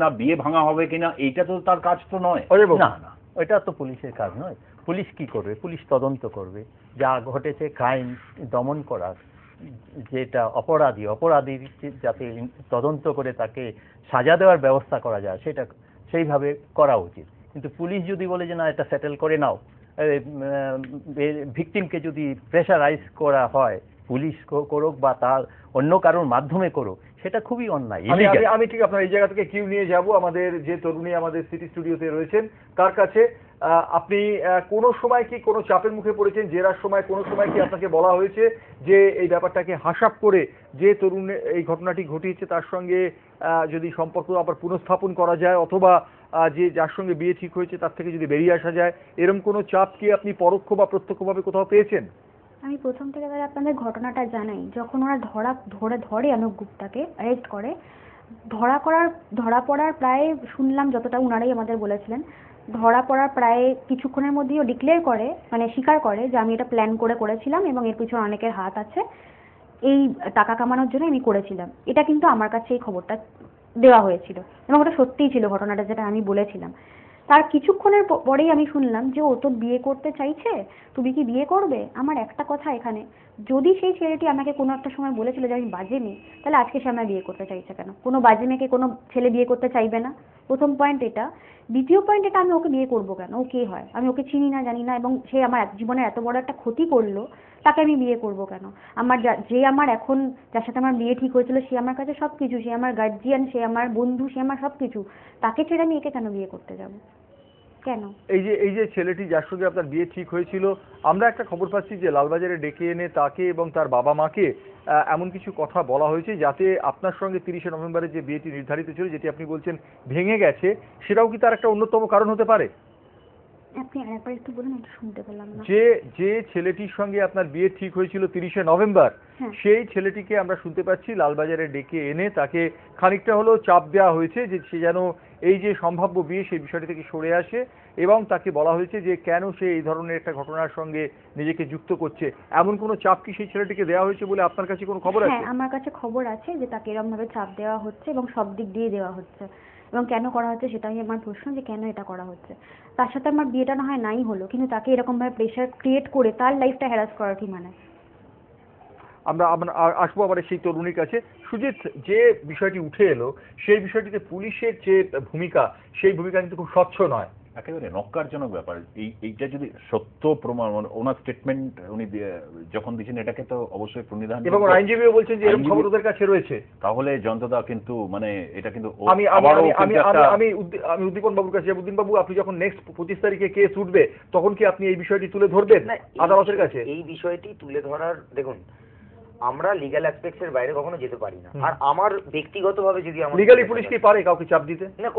না বিয়ে ভাঙা হবে কিনা, এইটা তো তার কাজ তো নয়। না না, এটা তো পুলিশের কাজ নয়। পুলিশ কি করবে? পুলিশ তদন্ত করবে, যা ঘটেছে ক্রাইম দমন করার, যেটা অপরাধী যাতে তদন্ত করে তাকে সাজা দেওয়ার ব্যবস্থা করা যায় সেটা সেইভাবে করা উচিত। কিন্তু পুলিশ যদি বলে যে না এটা সেটেল করে নাও, ভিকটিমকে যদি প্রেশারাইজ করা হয়, পুলিশ করুক বা তার অন্য কারোর মাধ্যমে করুক, সেটা খুবই অন্যায়। আমি ঠিক আপনার এই জায়গা থেকে কিউ নিয়ে যাব। আমাদের যে তরুণী আমাদের সিটি স্টুডিওতে রয়েছেন তার কাছে, আপনি কোনো সময় কি কোনো চাপের মুখে পড়েছেন, জেরার সময় কোনো সময় কি আপনাকে বলা হয়েছে যে এই ব্যাপারটাকে হাসাপ করে যে তরুণ এই ঘটনাটি ঘটিয়েছে তার সঙ্গে যদি সম্পর্ক আবার পুনঃস্থাপন করা যায়, অথবা যে যার সঙ্গে বিয়ে ঠিক হয়েছে তার থেকে যদি বেরিয়ে আসা যায়, এরকম কোনো চাপ কি আপনি পরোক্ষ বা প্রত্যক্ষভাবে কোথাও পেয়েছেন? আমি প্রথম থেকে আপনাদের ঘটনাটা জানাই। যখন ওরা ধরে অনুপ গুপ্তাকে অ্যারেস্ট করে, ধরা পড়ার প্রায় শুনলাম যতটা উনারাই আমাদের বলেছিলেন, ধরা পড়ার প্রায় কিছুক্ষণের মধ্যেই ও ডিক্লেয়ার করে, মানে স্বীকার করে যে আমি এটা প্ল্যান করেছিলাম এবং এর পিছনে অনেকের হাত আছে, এই টাকা কামানোর জন্য আমি করেছিলাম। এটা কিন্তু আমার কাছে এই খবরটা দেওয়া হয়েছিল এবং ওটা সত্যিই ছিল ঘটনাটা, যেটা আমি বলেছিলাম। তার কিছুক্ষণের পরেই আমি শুনলাম যে ও তো বিয়ে করতে চাইছে, তুমি কি বিয়ে করবে? আমার একটা কথা এখানে, যদি সেই ছেলেটি আমাকে কোনো একটা সময় বলেছিল যে আমি বাজে মেয়ে, তাহলে আজকে সে আমায় বিয়ে করতে চাইছে কেন? কোনো বাজে মেয়েকে কোনো ছেলে বিয়ে করতে চাইবে না, প্রথম পয়েন্ট এটা। দ্বিতীয় পয়েন্ট এটা, আমি ওকে বিয়ে করবো কেন? ও কে হয়? আমি ওকে চিনি না, জানি না, এবং সে আমার জীবনে এত বড় একটা ক্ষতি করলো, তাকে আমি বিয়ে করবো কেন? আমার এখন যার সাথে আমার বিয়ে ঠিক হয়েছিল সে আমার কাছে সবকিছু, সে আমার গার্জিয়ান, সে আমার বন্ধু, সে আমার সবকিছু, তাকে ছেড়ে আমি একে কেন বিয়ে করতে যাবো? কেন? এই যে ছেলেটি যার সঙ্গে আপনার বিয়ে ঠিক হয়েছিল, আমরা একটা খবর পাচ্ছি যে লালবাজারে ডেকে এনে তাকে এবং তার বাবা মাকে এমন কিছু কথা বলা হয়েছে যাতে আপনার সঙ্গে 30শে নভেম্বরে যে বিয়েটি নির্ধারিত ছিল, যেটি আপনি বলছেন ভেঙে গেছে, সেটাও কি তার একটা অন্যতম কারণ হতে পারে? আপনি আরেকবার একটু বলুন, একটু শুনতে পেলাম না। যে ছেলেটির সঙ্গে আপনার বিয়ে ঠিক হয়েছিল 30শে নভেম্বর, সেই ছেলেটিকে আমরা শুনতে পাচ্ছি লালবাজারে ডেকে এনে তাকে খানিকটা হলেও চাপ দেওয়া হয়েছে যে সে যেন এই যে সম্ভাব্য বিয়ে সেই বিষয়টি থেকে সরে আসে, এবং তাকে বলা হয়েছে যে কেন সে এই ধরনের একটা ঘটনার সঙ্গে নিজেকে যুক্ত করছে। এমন কোনো চাপ কি সেই ছেলেটিকে দেওয়া হয়েছে বলে আপনার কাছে কোনো খবর আছে? হ্যাঁ, আমার কাছে খবর আছে যে তাকে এরকম ভাবে চাপ দেওয়া হচ্ছে এবং সব দিক দিয়ে দেওয়া হচ্ছে, এবং কেন করা হচ্ছে সেটাই আমার প্রশ্ন, যে কেন এটা করা হচ্ছে। তার সাথে আমার বিয়েটা না হয় নাই হলো, কিন্তু তাকে এরকম ভাবে প্রেশার ক্রিয়েট করে তার লাইফটা হ্যারাস করার কি মানে? আমরা আসবো আবার সেই তরুণীর কাছে। সুজিত, যে বিষয়টি উঠে এলো সেই বিষয়টিতে পুলিশের যে ভূমিকা, সেই ভূমিকা কিন্তু খুব স্বচ্ছ নয়, একেবারে নক্কারজনক ব্যাপার। এইটা যদি সত্য প্রমাণ, ওনার স্টেটমেন্ট উনি যখন দিচ্ছেন, এটাকে তো অবশ্যই প্রণিধান, এবং আইনজীবীও বলছেন যে এরকম খবর ওদের কাছে রয়েছে। তাহলে জনতা কিন্তু মানে এটা কিন্তু আমি উদ্দীপন বাবুর কাছে, উদ্দীন বাবু, আপনি যখন নেক্সট 25 তারিখে কেস উঠবে তখন কি আপনি এই বিষয়টি তুলে ধরবেন আদালতের কাছে? এই বিষয়টি তুলে ধরার, দেখুন আমরা লিগ্যাল অ্যাসপেক্টস এর বাইরে কখনো যেতে পারি না। আর আমার ব্যক্তিগতভাবে যদি আমার লিগ্যালি পুলিশ কি পারে কাউকে চাপ দিতে? না,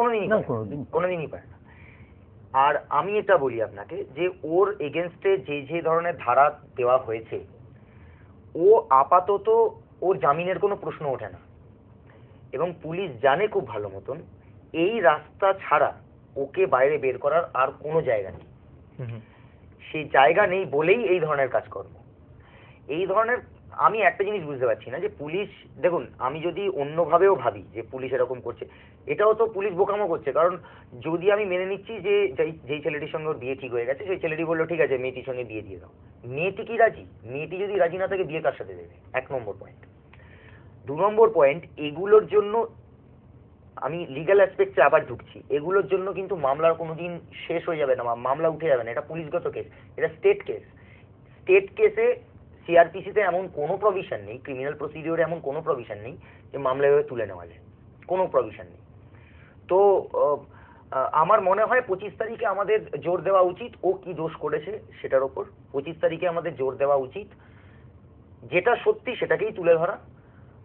কোনোদিনই পারে না। আর আমি এটা বলি আপনাকে যে ওর এগেনস্টে যে ধরনের ধারা দেওয়া হয়েছে, ও আপাতত ওর জামিনের কোনো প্রশ্ন ওঠে না, এবং পুলিশ জানে খুব ভালো মতন এই রাস্তা ছাড়া ওকে বাইরে বের করার আর কোনো জায়গা নেই। সেই জায়গা নেই বলেই এই ধরনের কাজকর্ম। এই ধরনের, আমি একটা জিনিস বুঝতে পারছি না যে পুলিশ, দেখুন আমি যদি অন্যভাবেও ভাবি যে পুলিশ এরকম করছে, এটাও তো পুলিশ বোকামো করছে। কারণ যদি আমি মেনে নিচ্ছি যে যেই ছেলেটির সঙ্গে ওর বিয়ে ঠিক হয়ে গেছে, সেই ছেলেটি বললো ঠিক আছে মেয়েটির সঙ্গে বিয়ে দিয়ে দাও, মেয়েটি কি রাজি? মেয়েটি যদি রাজি না থাকে বিয়ে কার সাথে দেবে? 1 নম্বর পয়েন্ট। 2 নম্বর পয়েন্ট, এগুলোর জন্য আমি লিগ্যাল অ্যাসপেক্টে আবার ঢুকছি, এগুলোর জন্য কিন্তু মামলার কোনোদিন শেষ হয়ে যাবে না, মামলা উঠে যাবে না। এটা পুলিশগত কেস, এটা স্টেট কেস। স্টেট কেসে সিআরপিসিতে এমন কোনো প্রভিশন নেই, ক্রিমিনাল প্রসিডিওরে এমন কোনো প্রভিশন নেই যে মামলা এভাবে তুলে নেওয়া যায়, কোনো প্রভিশন নেই। তো আমার মনে হয় 25 তারিখে আমাদের জোর দেওয়া উচিত ও কি দোষ করেছে সেটার ওপর। 25 তারিখে আমাদের জোর দেওয়া উচিত, যেটা সত্যি সেটাকেই তুলে ধরা।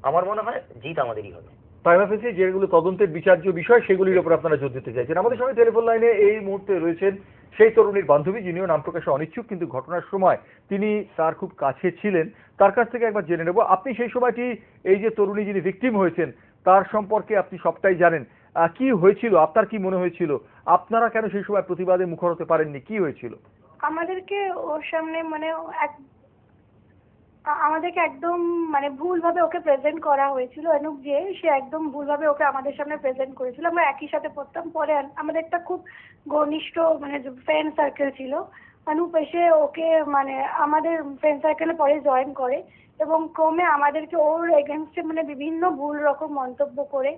আমার মনে হয় জিত আমাদেরই হবে। প্রাইমা ফেসি যেগুলো তদন্তের বিচার্য বিষয় সেগুলির উপর আপনারা জোর দিতে চাইছেন। আমাদের সঙ্গে টেলিফোন লাইনে এই মুহূর্তে রয়েছেন সেই তরুণীর বান্ধবী, যিনিও নাম প্রকাশে অনিচ্ছুক, কিন্তু ঘটনার সময় তিনি তার খুব কাছে ছিলেন। তার কাছ থেকে একবার জেনে নেব, আপনি সেই সময়টি এই যে তরুণী যিনি ভিকটিম হয়েছেন তার সম্পর্কে আপনি সবটাই জানেন। কি হয়েছিল, আপনার কি মনে হয়েছিল, আপনারা কেন সেই সময় প্রতিবাদে মুখর হতে পারেননি, কি হয়েছিল? আমাদেরকে ওর সামনে মানে আমাদেরকে একদম মানে ভুলভাবে ওকে প্রেজেন্ট করা হয়েছিল। অনুপ যে সে একদম ভুলভাবে ওকে আমাদের সামনে প্রেজেন্ট করেছিল। আমরা একই সাথে পড়তাম, পরে আমাদের একটা খুব ঘনিষ্ঠ মানে ফ্রেন্ড সার্কেল ছিল। অনুপ এসে ওকে মানে আমাদের ফ্রেন্ড সার্কেলে পরে জয়েন করে এবং ক্রমে আমাদেরকে ওর এগেনস্টে মানে বিভিন্ন ভুল রকম মন্তব্য করে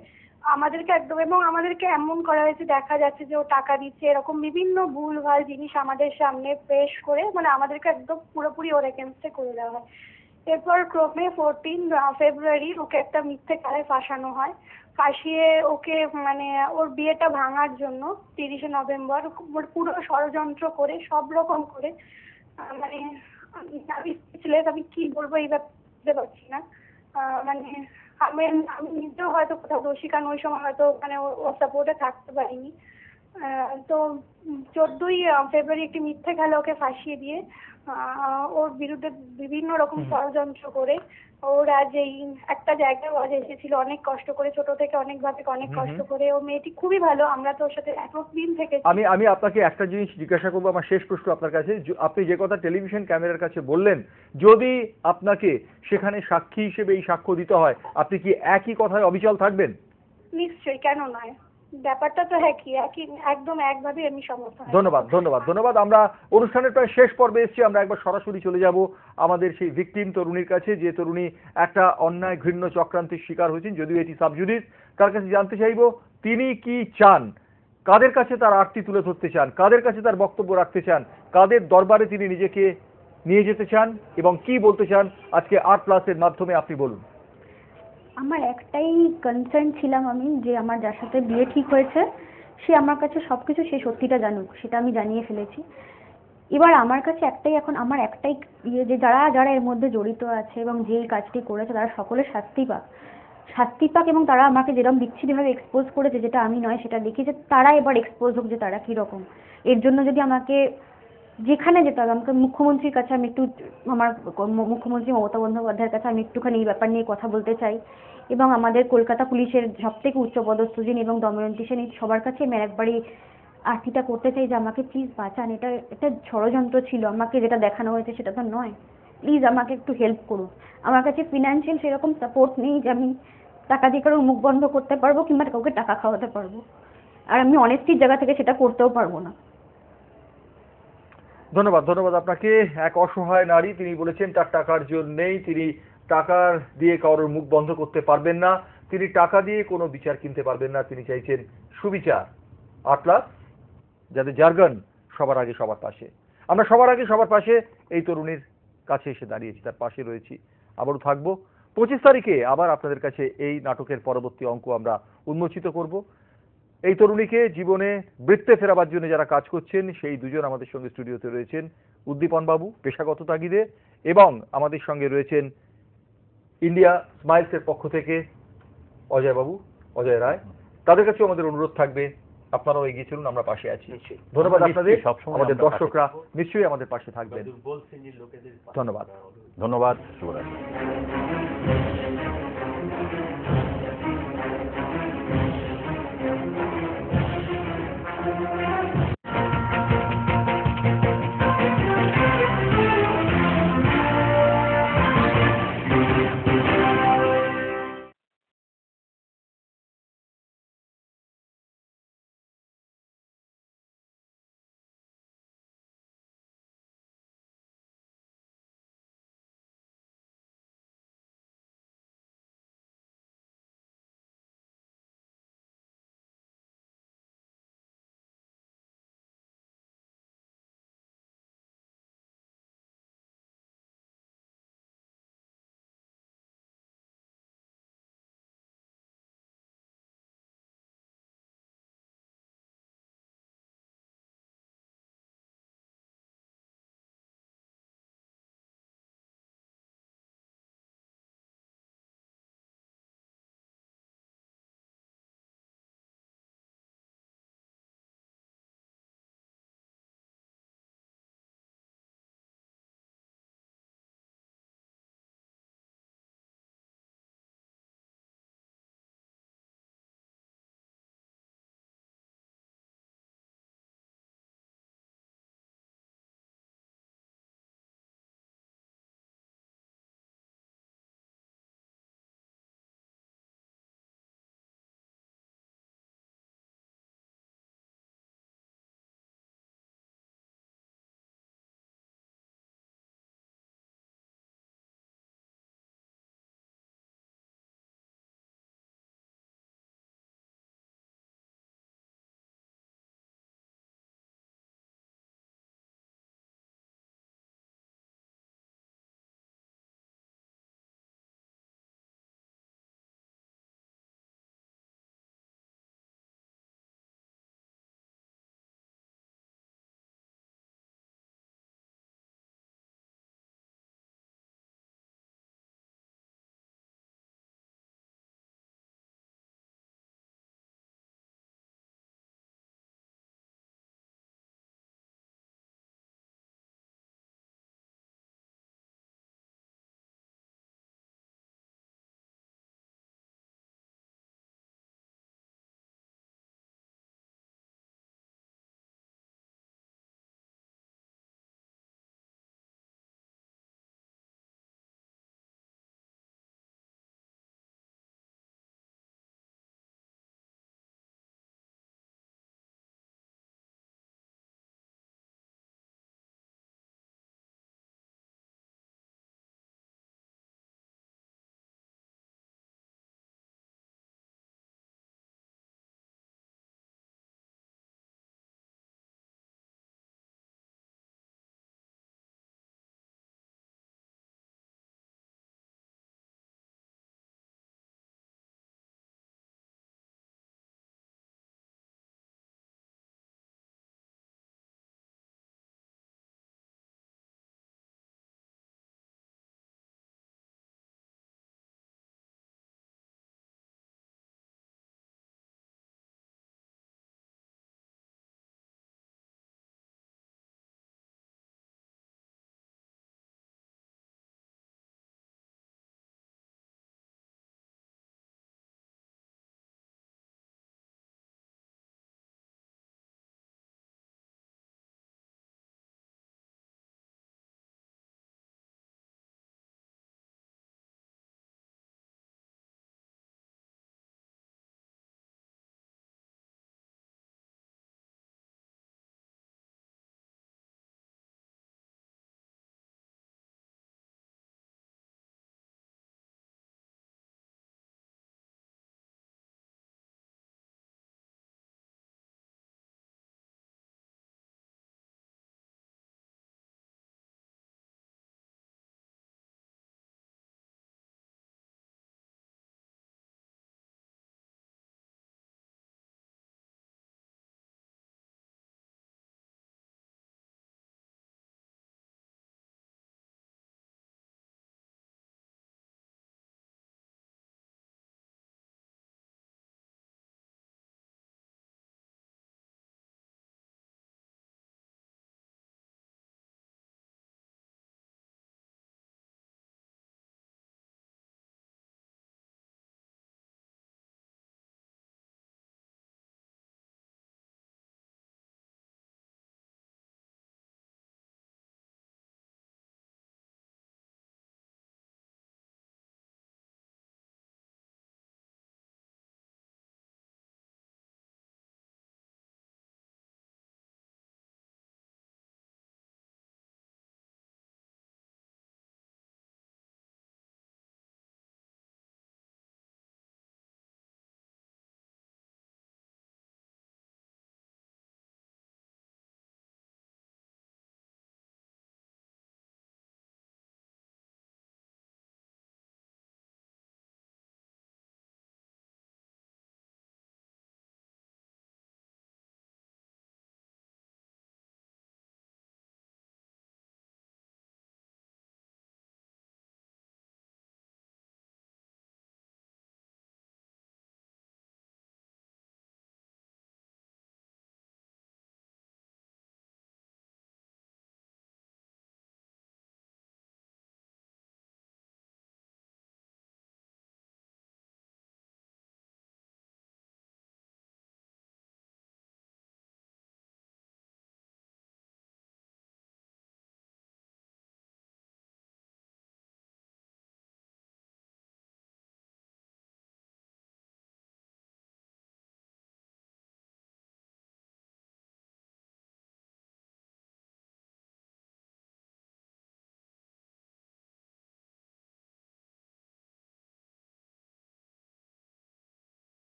আমাদেরকে একদম, এবং আমাদেরকে এমন করা হয়েছে দেখা যাচ্ছে যে ও টাকা দিচ্ছে, এরকম বিভিন্ন ভুলভাল জিনিস আমাদের সামনে পেশ করে মানে আমাদেরকে একদম পুরোপুরি ওর এগেনস্টে করে দেওয়া হয়। এরপর ক্রমে 14 ফেব্রুয়ারি ওকে একটা মিথ্যে কারায় ফাঁসানো হয়। ফাঁসিয়ে ওকে মানে ওর বিয়েটা ভাঙার জন্য 30শে নভেম্বর পুরো ষড়যন্ত্র করে সব রকম করে মানে আমি কি বলবো এই ব্যাপারে পারছি না। মানে আমি আমি নিজেও হয়তো কোথাও দোষী, কারণ ওই সময় হয়তো মানে ওর সাপোর্টে থাকতে পারিনি। তো 14ই ফেব্রুয়ারি একটি মিথ্যে খেলা ওকে ফাঁসিয়ে দিয়ে ওর বিরুদ্ধে বিভিন্ন রকম ষড়যন্ত্র করে ওর আজ এই একটা জায়গায় আজ এসেছিল অনেক কষ্ট করে, ছোট থেকে অনেক কষ্ট করে। ও মেয়েটি খুবই ভালো, আমরা তো ওর সাথে এতদিন থেকে। আমি আপনাকে একটা জিনিস জিজ্ঞাসা করবো, আমার শেষ প্রশ্ন আপনার কাছে। আপনি যে কথা টেলিভিশন ক্যামেরার কাছে বললেন, যদি আপনাকে সেখানে সাক্ষী হিসেবে এই সাক্ষ্য দিতে হয়, আপনি কি একই কথায় অবিচল থাকবেন? নিশ্চয়ই, কেন নয়, ব্যাপারটা তো একই একদম একভাবে আমি সমর্থন। ধন্যবাদ। আমরা অনুষ্ঠানের প্রায় শেষ পর্বে এসেছি। আমরা একবার সরাসরি চলে যাব আমাদের সেই ভিকটিম তরুণীর কাছে, যে তরুণী একটা অন্যায় ঘৃণ্য চক্রান্তের শিকার হয়েছেন, যদিও এটি সাবজুডিস। তার কাছে জানতে চাইবো তিনি কি চান, কাদের কাছে তার আর্তি তুলে ধরতে চান, কাদের কাছে তার বক্তব্য রাখতে চান, কাদের দরবারে তিনি নিজেকে নিয়ে যেতে চান এবং কি বলতে চান আজকে R+-এর মাধ্যমে আপনি বলুন। আমার একটাই কনসার্ন ছিলাম আমি, যে আমার যার সাথে বিয়ে ঠিক হয়েছে সে আমার কাছে সবকিছু সে সত্যিটা জানুক, সেটা আমি জানিয়ে ফেলেছি। এবার আমার কাছে এখন আমার একটাই যে যারা এর মধ্যে জড়িত আছে এবং যেই কাজটি করেছে তারা সকলে শাস্তি পাক এবং তারা আমাকে যেরকম বিচ্ছিন্নভাবে এক্সপোজ করেছে, যেটা আমি নয় সেটা দেখি, যে তারা এবার এক্সপোজ হোক যে তারা কিরকম। এর জন্য যদি আমাকে যেখানে যেতে হবে, আমাকে মুখ্যমন্ত্রীর কাছে আমি একটু, আমার মুখ্যমন্ত্রী মমতা বন্দ্যোপাধ্যায়ের কাছে আমি একটুখানি এই ব্যাপার নিয়ে কথা বলতে চাই, এবং আমাদের কলকাতা পুলিশের সবথেকে উচ্চপদস্থ যিনি এবং দময়ন্তী সেন, সবার কাছে আমি একবারই আর্তিটা করতে চাই যে আমাকে প্লিজ বাঁচান, এটা ষড়যন্ত্র ছিল, আমাকে যেটা দেখানো হয়েছে সেটা তো নয়, প্লিজ আমাকে একটু হেল্প করুন। আমার কাছে ফিনান্সিয়াল সেরকম সাপোর্ট নেই যে আমি টাকা দিয়ে কারোর মুখ বন্ধ করতে পারবো কিংবা কাউকে টাকা খাওয়াতে পারবো, আর আমি অনেস্টির জায়গা থেকে সেটা করতেও পারবো না। ধন্যবাদ আপনাকে। এক অসহায় নারী, তিনি বলেছেন তার টাকার জোর নেই, তিনি টাকার দিয়ে কারোর মুখ বন্ধ করতে পারবেন না, তিনি টাকা দিয়ে কোনো বিচার কিনতে পারবেন না, তিনি চাইছেন সুবিচার। R+, যাদের জার্গন সবার আগে সবার পাশে, আমরা সবার আগে সবার পাশে এই তরুণীর কাছে এসে দাঁড়িয়েছি, তার পাশে রয়েছি, আবারও থাকবো। 25 তারিখে আবার আপনাদের কাছে এই নাটকের পরবর্তী অঙ্ক আমরা উন্মোচিত করব। এই তরুণীকে জীবনে বৃত্তে ফেরাবার জন্য যারা কাজ করছেন, সেই দুজন আমাদের সঙ্গে স্টুডিওতে রয়েছেন। উদ্দীপন বাবু পেশাগত তাগিদে, এবং আমাদের সঙ্গে রয়েছেন ইন্ডিয়া স্মাইলসের পক্ষ থেকে অজয় রায়। তাদের কাছেও আমাদের অনুরোধ থাকবে, আপনারাও এগিয়ে চলুন, আমরা পাশে আছি। ধন্যবাদ আপনাদের। আমাদের দর্শকরা নিশ্চয়ই আমাদের পাশে থাকবেন। ধন্যবাদ। শুভরাত্রি।